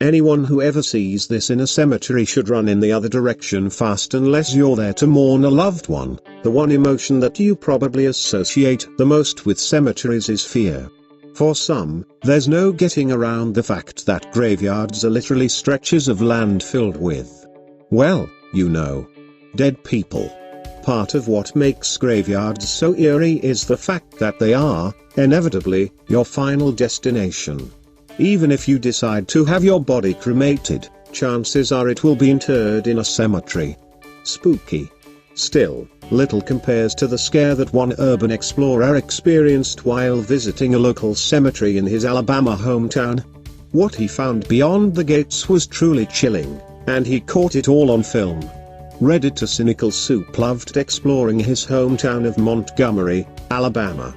Anyone who ever sees this in a cemetery should run in the other direction fast unless you're there to mourn a loved one. The one emotion that you probably associate the most with cemeteries is fear. For some, there's no getting around the fact that graveyards are literally stretches of land filled with, well, dead people. Part of what makes graveyards so eerie is the fact that they are, inevitably, your final destination. Even if you decide to have your body cremated, chances are it will be interred in a cemetery. Spooky. Still, little compares to the scare that one urban explorer experienced while visiting a local cemetery in his Alabama hometown. What he found beyond the gates was truly chilling, and he caught it all on film. Redditor Cynical Soup loved exploring his hometown of Montgomery, Alabama.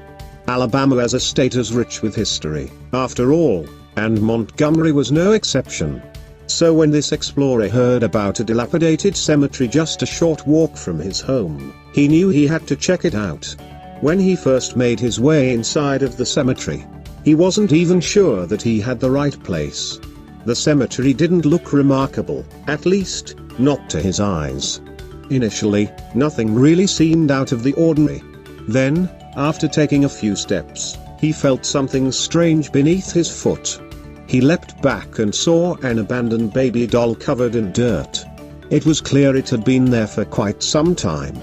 Alabama as a state is rich with history, after all, and Montgomery was no exception. So when this explorer heard about a dilapidated cemetery just a short walk from his home, he knew he had to check it out. When he first made his way inside of the cemetery, he wasn't even sure that he had the right place. The cemetery didn't look remarkable, at least, not to his eyes. Initially, nothing really seemed out of the ordinary. Then, after taking a few steps, he felt something strange beneath his foot. He leapt back and saw an abandoned baby doll covered in dirt. It was clear it had been there for quite some time.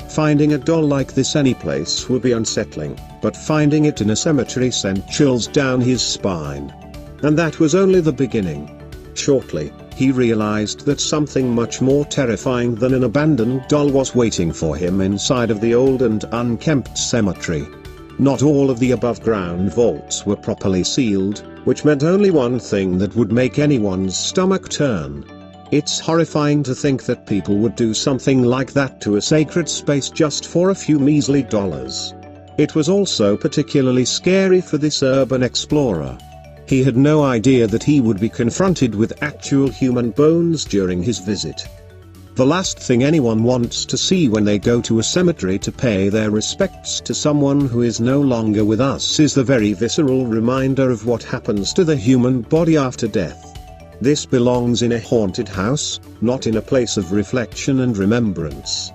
Finding a doll like this anyplace would be unsettling, but finding it in a cemetery sent chills down his spine. And that was only the beginning. Shortly, he realized that something much more terrifying than an abandoned doll was waiting for him inside of the old and unkempt cemetery. Not all of the above-ground vaults were properly sealed, which meant only one thing that would make anyone's stomach turn. It's horrifying to think that people would do something like that to a sacred space just for a few measly dollars. It was also particularly scary for this urban explorer. He had no idea that he would be confronted with actual human bones during his visit. The last thing anyone wants to see when they go to a cemetery to pay their respects to someone who is no longer with us is the very visceral reminder of what happens to the human body after death. This belongs in a haunted house, not in a place of reflection and remembrance.